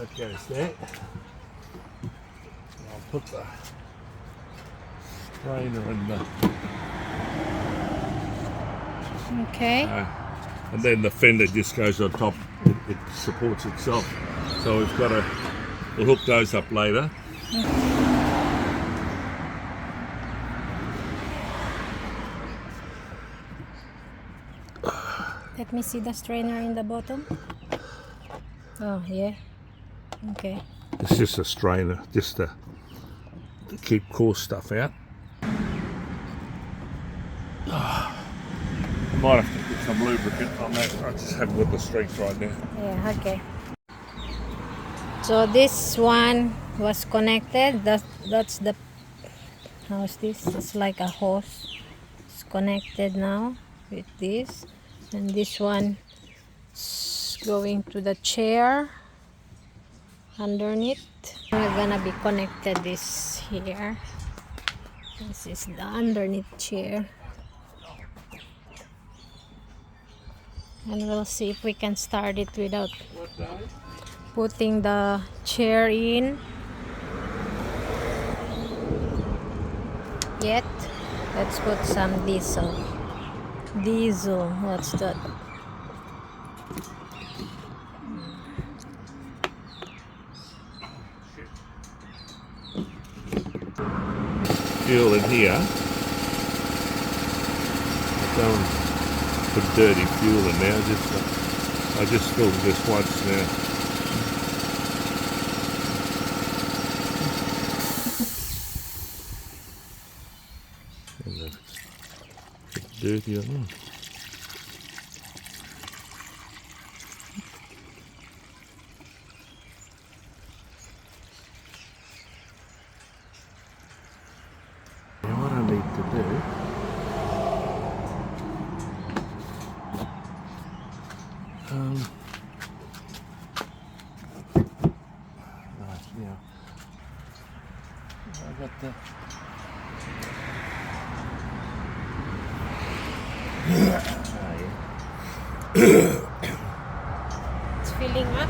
That goes there. I'll put the strainer in the... Okay. And then the fender just goes on top. It supports itself. So we've got to... We'll hook those up later. Let me see the strainer in the bottom. Oh, yeah. Okay. It's just a strainer, just to keep coarse stuff out. I might have to put some lubricant on that. I just haven't got the strength right now. Yeah, okay. So this one was connected. That's the... How's this? It's like a hose. It's connected now with this. And this one is going to the chair underneath. We're gonna be connected this here. This is the underneath chair. And we'll see if we can start it without putting the chair in yet. Let's put some diesel. What's that? Fuel in here. Don't put dirty fuel in there. I just filled this once now. And it's dirty or not. What I need to do, right, yeah, I got the It's filling up.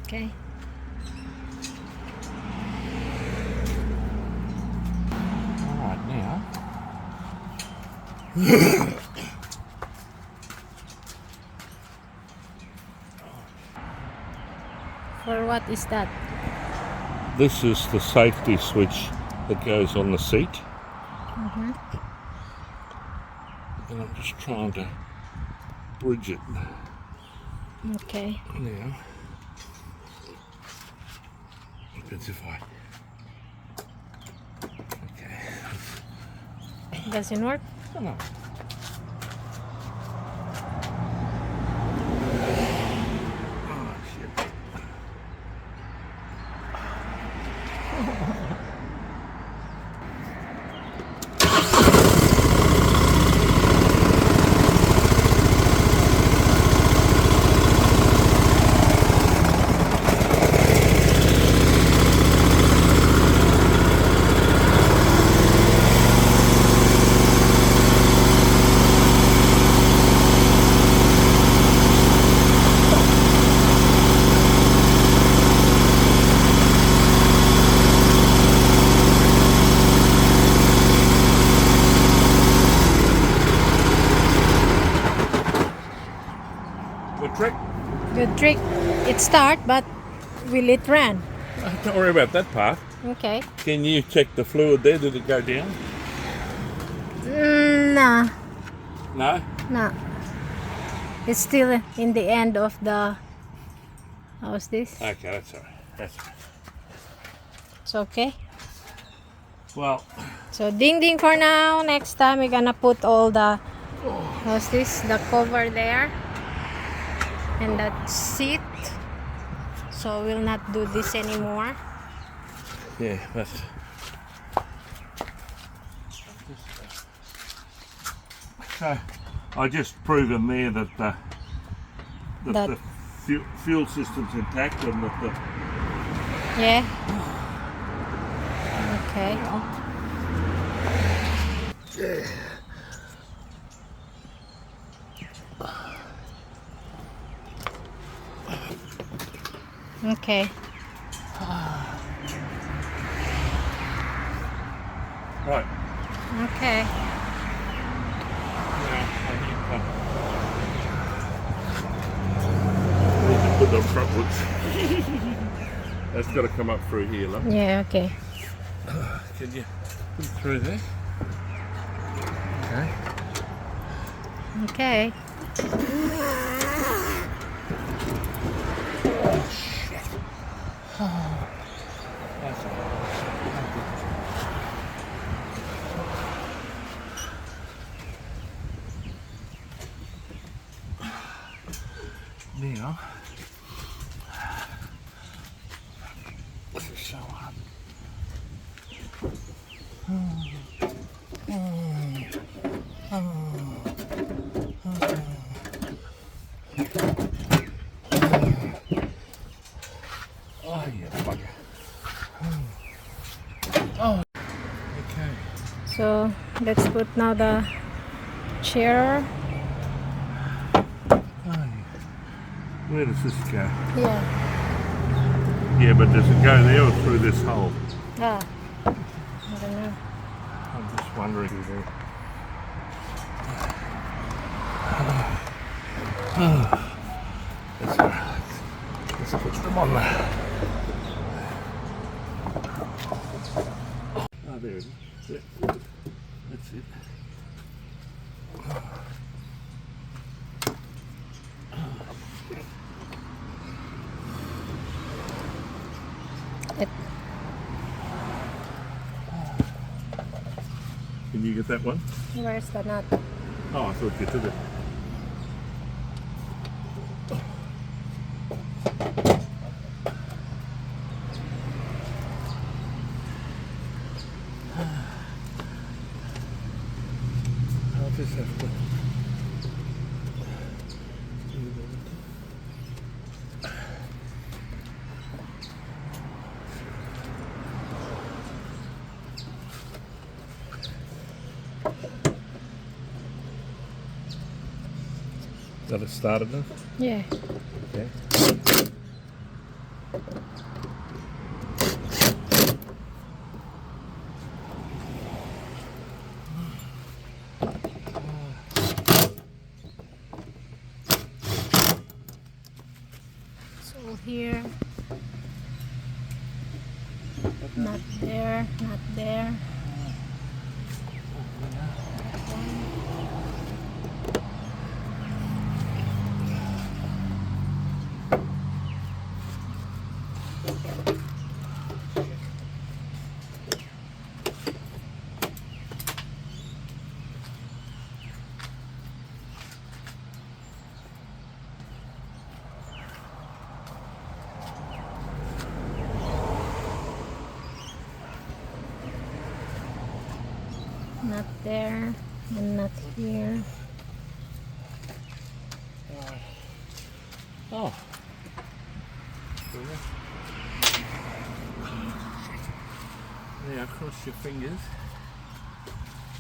Okay. Alright, now For what is that? this is the safety switch that goes on the seat. And I'm just trying to bridge it Okay. now. Depends if I... Okay. Doesn't work? No. Oh, shit. Good trick? Good trick. It start, but will it run? Don't worry about that part. Okay. Can you check the fluid there? Did it go down? Nah. No? Nah. It's still in the end of the... How's this? Okay, that's all right. That's all right. It's okay. Well, So ding ding for now. Next time we're gonna put all the... How's this? The cover there. And that seat. So we'll not do this anymore. yeah, that's... So, I just proven there that the That- fuel system's intact and the Yeah. Okay. Okay. right. Okay. Need to put on frontwards. That's got to come up through here, love. Yeah, okay. Can you put it through there? Okay. Okay. That's all right. Now, this is so hard. Oh, yeah, bugger. Oh, okay. So let's put now the chair. Oh, yeah. Where does this go? Yeah. Yeah, but does it go there or through this hole? Ah. I don't know. I'm just wondering there. That's all right. Let's put them on there. Oh, there it is. Yeah. That's it. It, Can you get that one? where's the nut? Oh, I thought you did it. I'll just have to. Got it started now? Yeah. Okay. So here. Not there, not there. Not there and not here. Oh. Now cross your fingers.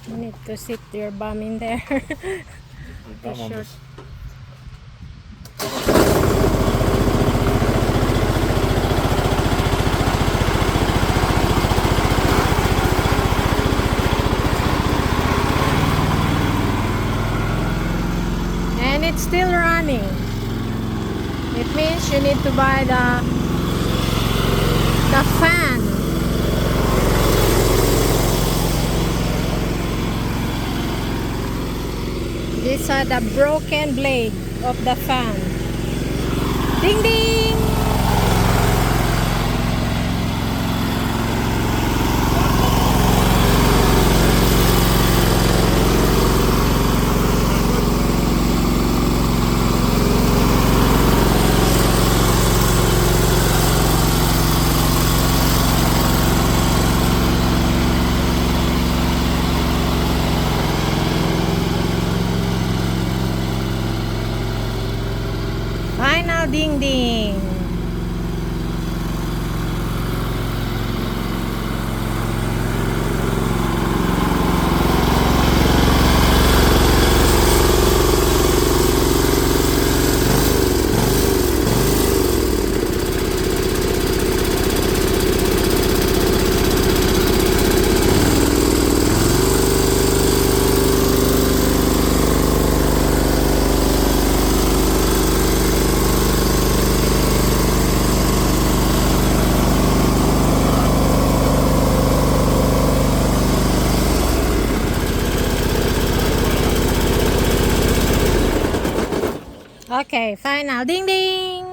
You need to sit your bum in there. Bum on Sure. this. And it's still running. It means you need to buy the fan. These are the broken blade of the fan. Ding ding! Finally! final ding ding. Okay, final ding ding.